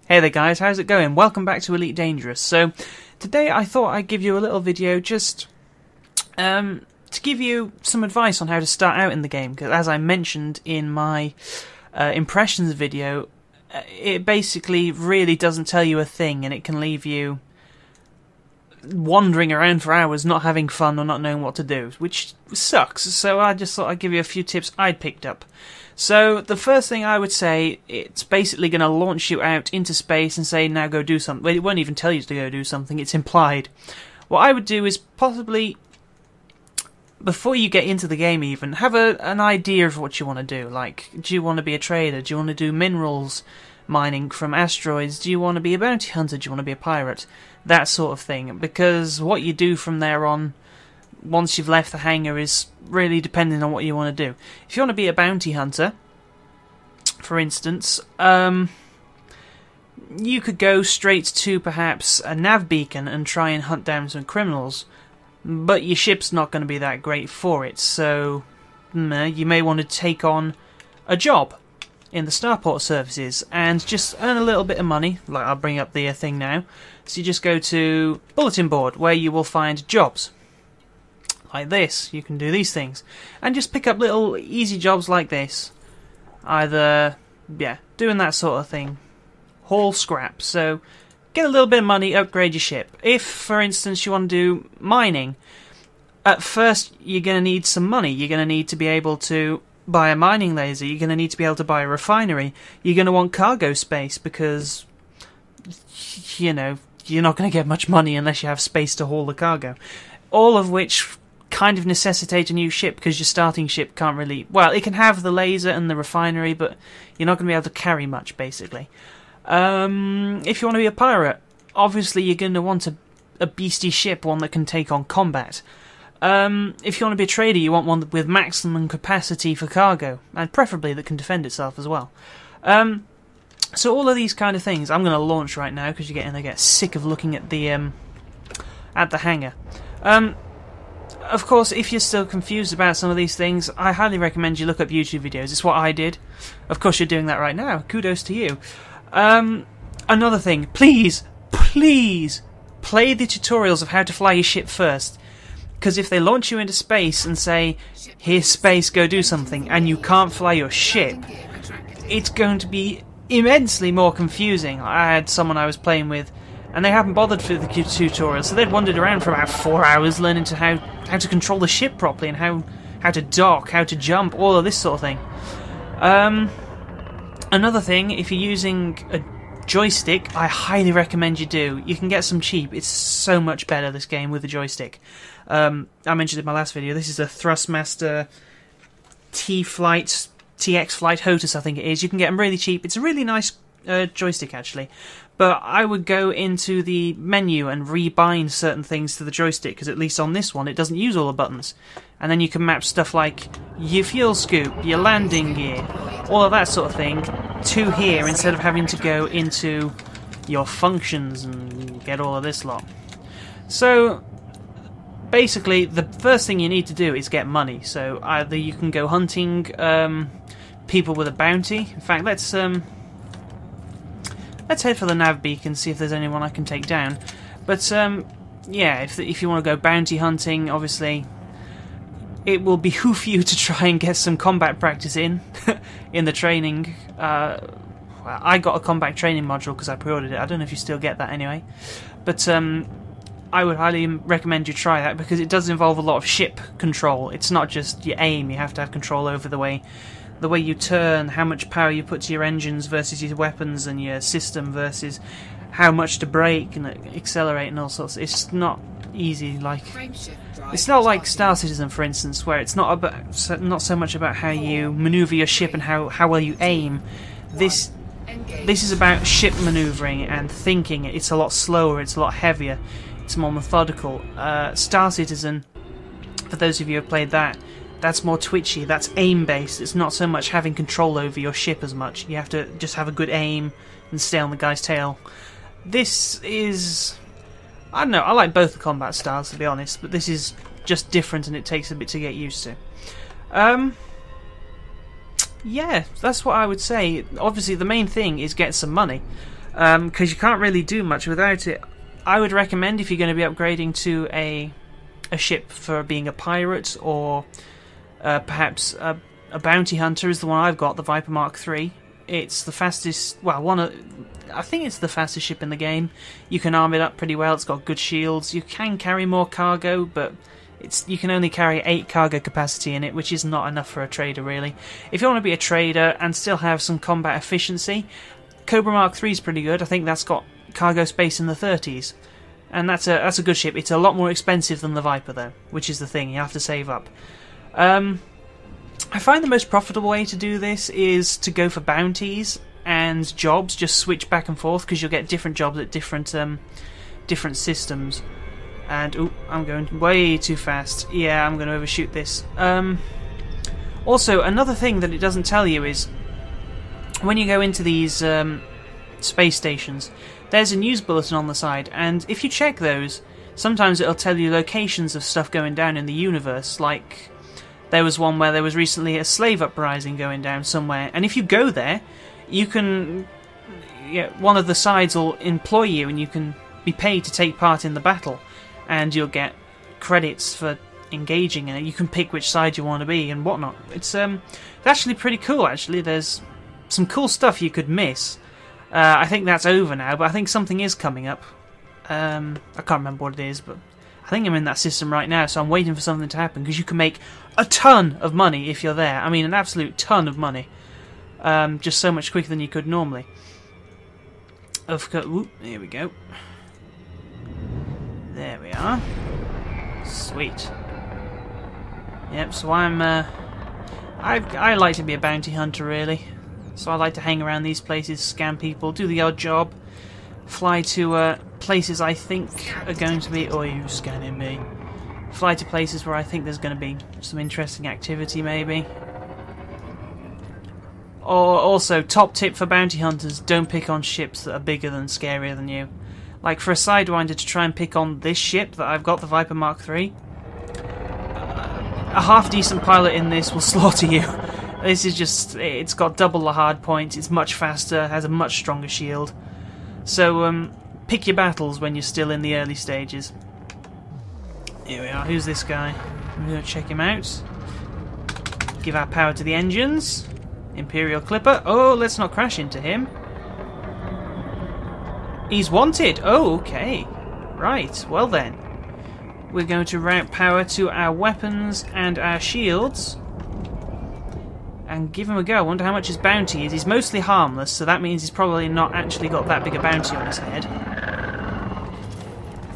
Hey there guys, how's it going? Welcome back to Elite Dangerous. So, today I thought I'd give you a little video just to give you some advice on how to start out in the game, because as I mentioned in my impressions video, it basically really doesn't tell you a thing, and it can leave you wandering around for hours not having fun or not knowing what to do, which sucks. So I just thought I'd give you a few tips I'd picked up. So the first thing I would say, it's basically going to launch you out into space and say, now go do something. Well, it won't even tell you to go do something, it's implied. What I would do is possibly, before you get into the game even, have an idea of what you want to do. Like, do you want to be a trader? Do you want to do minerals mining from asteroids? Do you want to be a bounty hunter? Do you want to be a pirate? That sort of thing. Because what you do from there on, once you've left the hangar, is really depending on what you want to do. If you want to be a bounty hunter, for instance, you could go straight to perhaps a nav beacon and try and hunt down some criminals, but your ship's not going to be that great for it, so you may want to take on a job in the starport services and just earn a little bit of money. Like, I'll bring up the thing now. So you just go to bulletin board, where you will find jobs like this. You can do these things and just pick up little easy jobs like this. Either, doing that sort of thing. Haul scrap. So get a little bit of money, upgrade your ship. If, for instance, you want to do mining, at first you're going to need some money. You're going to need to be able to buy a mining laser. You're going to need to be able to buy a refinery. You're going to want cargo space because, you know, you're not going to get much money unless you have space to haul the cargo. All of which kind of necessitate a new ship, because your starting ship can't really... Well, it can have the laser and the refinery, but you're not going to be able to carry much, basically. If you want to be a pirate, obviously you're going to want a beastie ship, one that can take on combat. If you want to be a trader, you want one with maximum capacity for cargo, and preferably that can defend itself as well. So all of these kind of things I'm going to launch right now, because you're going to get sick of looking at the hangar. Of course, if you're still confused about some of these things, I highly recommend you look up YouTube videos. It's what I did. Of course, you're doing that right now. Kudos to you. Another thing, please play the tutorials of how to fly your ship first. Because if they launch you into space and say, here's space, go do something, and you can't fly your ship, it's going to be immensely more confusing. I had someone I was playing with, and they hadn't bothered for the tutorial, so they'd wandered around for about 4 hours learning how to control the ship properly, and how to dock, how to jump, all of this sort of thing. Another thing, if you're using a joystick, I highly recommend you do. You can get some cheap. It's so much better, this game, with a joystick. I mentioned in my last video, this is a Thrustmaster TX Flight HOTAS, I think it is. You can get them really cheap. It's a really nice joystick, actually. But I would go into the menu and rebind certain things to the joystick, because at least on this one it doesn't use all the buttons. And then you can map stuff like your fuel scoop, your landing gear, all of that sort of thing to here, instead of having to go into your functions and get all of this lot. So basically, the first thing you need to do is get money. So either you can go hunting people with a bounty. In fact, let's head for the nav beacon, see if there's anyone I can take down. But yeah, if you want to go bounty hunting, obviously it will behoove you to try and get some combat practice in the training. I got a combat training module because I pre-ordered it. I don't know if you still get that anyway. But I would highly recommend you try that, because it does involve a lot of ship control. It's not just your aim. You have to have control over the way you turn, how much power you put to your engines versus your weapons and your system versus how much to brake and accelerate and all sorts. It's not easy. Like, it's not like Star Citizen, for instance, where it's not so much about how you maneuver your ship and how well you aim. This is about ship maneuvering and thinking. It's a lot slower. It's a lot heavier. It's more methodical. Star Citizen, for those of you who have played that, that's more twitchy, that's aim-based. It's not so much having control over your ship as much. You have to just have a good aim and stay on the guy's tail. This is... I don't know, I like both the combat styles, to be honest, but this is just different and it takes a bit to get used to. Yeah, that's what I would say. Obviously, the main thing is get some money. because you can't really do much without it. I would recommend, if you're going to be upgrading to a ship for being a pirate, or perhaps a bounty hunter is the one I've got, the Viper Mark III. It's the fastest, well, I think it's the fastest ship in the game. You can arm it up pretty well, it's got good shields. You can carry more cargo, but you can only carry 8 cargo capacity in it, which is not enough for a trader, really. If you want to be a trader and still have some combat efficiency, Cobra Mark III is pretty good. I think that's got cargo space in the 30s. And that's a good ship. It's a lot more expensive than the Viper, though, which is the thing. You have to save up. I find the most profitable way to do this is to go for bounties and jobs. Just switch back and forth, because you'll get different jobs at different systems. And ooh, I'm going way too fast. Yeah, I'm going to overshoot this. Also, another thing that it doesn't tell you is when you go into these space stations, there's a news bulletin on the side, and if you check those, sometimes it'll tell you locations of stuff going down in the universe. Like, there was one where there was recently a slave uprising going down somewhere, and if you go there, you can... one of the sides will employ you, and you can be paid to take part in the battle, and you'll get credits for engaging in it. You can pick which side you want to be and whatnot. It's actually pretty cool, actually. There's some cool stuff you could miss. I think that's over now, but I think something is coming up. I can't remember what it is, but I think I'm in that system right now, so I'm waiting for something to happen, because you can make a ton of money if you're there. I mean, an absolute ton of money. Just so much quicker than you could normally. Of course, whoop, here we go. There we are. Sweet. Yep, so I like to be a bounty hunter, really. So I like to hang around these places, scam people, do the odd job, fly to places I think are going to be... Oh, you scanning me. Fly to places where I think there's going to be some interesting activity, maybe. Or also, top tip for bounty hunters, don't pick on ships that are bigger than scarier than you. Like, for a Sidewinder to try and pick on this ship that I've got, the Viper Mark III, a half-decent pilot in this will slaughter you. This is just... It's got double the hard points, it's much faster, has a much stronger shield. So, pick your battles when you're still in the early stages. Here we are, who's this guy? I'm going to check him out. Give our power to the engines. Imperial Clipper. Oh, let's not crash into him. He's wanted! Oh, okay. Right, well then. We're going to route power to our weapons and our shields. And give him a go. I wonder how much his bounty is. He's mostly harmless, so that means he's probably not actually got that big a bounty on his head.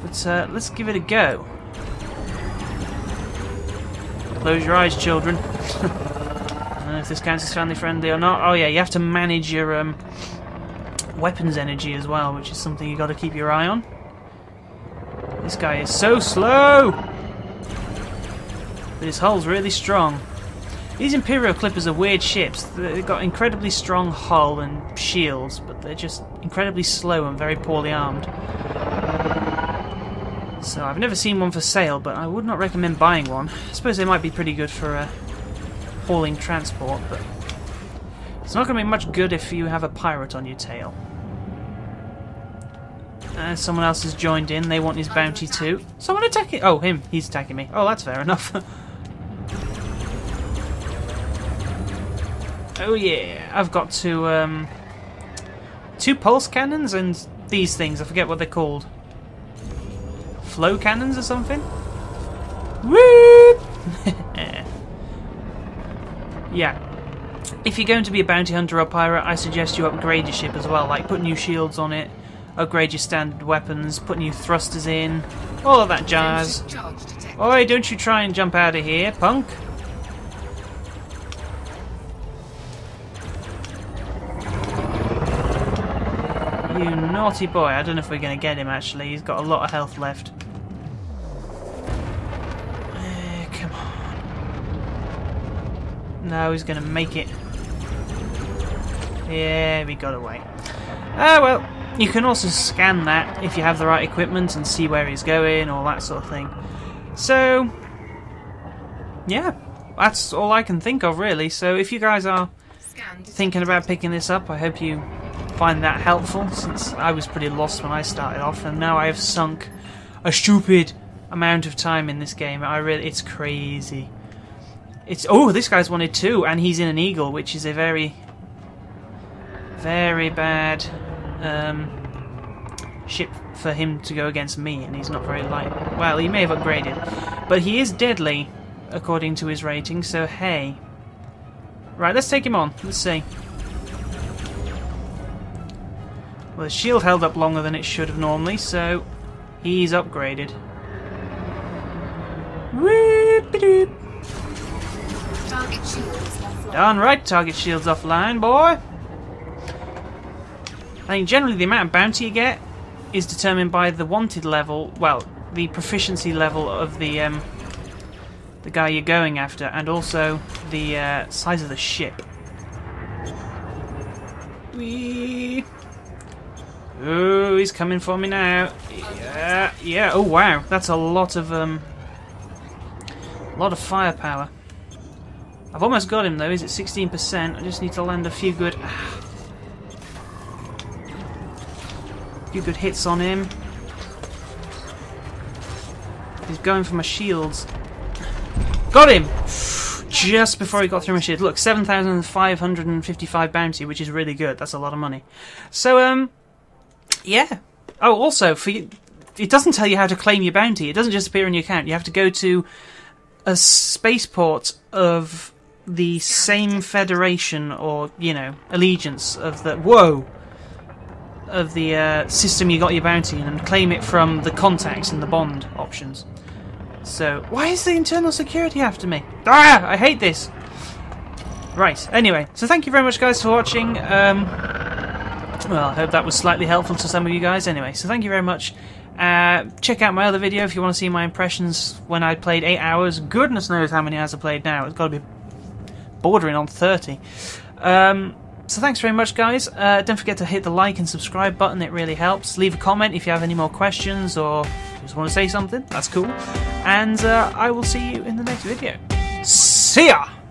But let's give it a go. Close your eyes, children. I don't know if this counts as family friendly or not. Oh yeah, you have to manage your weapons energy as well, which is something you got to keep your eye on. This guy is so slow, but his hull's really strong. These Imperial Clippers are weird ships. They've got incredibly strong hull and shields, but they're just incredibly slow and very poorly armed. So I've never seen one for sale, but I would not recommend buying one. I suppose they might be pretty good for hauling transport, but it's not going to be much good if you have a pirate on your tail. Someone else has joined in. They want his bounty too. Someone attacking... Oh, him. He's attacking me. Oh, that's fair enough. Oh yeah, I've got two pulse cannons and these things. I forget what they're called. Flow cannons or something? Whoop! Yeah. If you're going to be a bounty hunter or pirate, I suggest you upgrade your ship as well. Like, put new shields on it, upgrade your standard weapons, put new thrusters in, all of that jazz. Oi, don't you try and jump out of here, punk. You naughty boy. I don't know if we're going to get him, actually. He's got a lot of health left. Come on. No, he's going to make it. Yeah, we got away. Ah, well, you can also scan that if you have the right equipment and see where he's going, all that sort of thing. So, yeah, that's all I can think of, really. So if you guys are thinking about picking this up, I hope you find that helpful, since I was pretty lost when I started off, and now I have sunk a stupid amount of time in this game. It's crazy. Oh, this guy's wanted 2, and he's in an Eagle, which is a very, very bad ship for him to go against me, and he's not very light. Well, he may have upgraded, but he is deadly according to his rating, so hey. Right, let's take him on. Let's see. Well, the shield held up longer than it should have normally, so he's upgraded. Whoop-a-doop. Target shields offline. Darn right, target shields offline, boy. I think generally the amount of bounty you get is determined by the wanted level, well, the proficiency level of the guy you're going after, and also the size of the ship. Whee! Oh, he's coming for me now. Yeah, yeah. Oh wow, that's a lot of firepower. I've almost got him though. He's at 16%. I just need to land a few good hits on him. He's going for my shields. Got him! Just before he got through my shield. Look, 7,555 bounty, which is really good. That's a lot of money. So, yeah. Oh, also, it doesn't tell you how to claim your bounty. It doesn't just appear in your account. You have to go to a spaceport of the same federation or, you know, allegiance of the... Whoa! Of the system you got your bounty in, and claim it from the contacts and the bond options. So, why is the internal security after me? Ah! I hate this! Right, anyway, so thank you very much guys for watching. Well, I hope that was slightly helpful to some of you guys. Anyway, so thank you very much. Check out my other video if you want to see my impressions when I played 8 hours. Goodness knows how many hours I played now. It's got to be bordering on 30. So thanks very much guys. Don't forget to hit the like and subscribe button, it really helps. Leave a comment if you have any more questions or just want to say something, that's cool. And I will see you in the next video. See ya!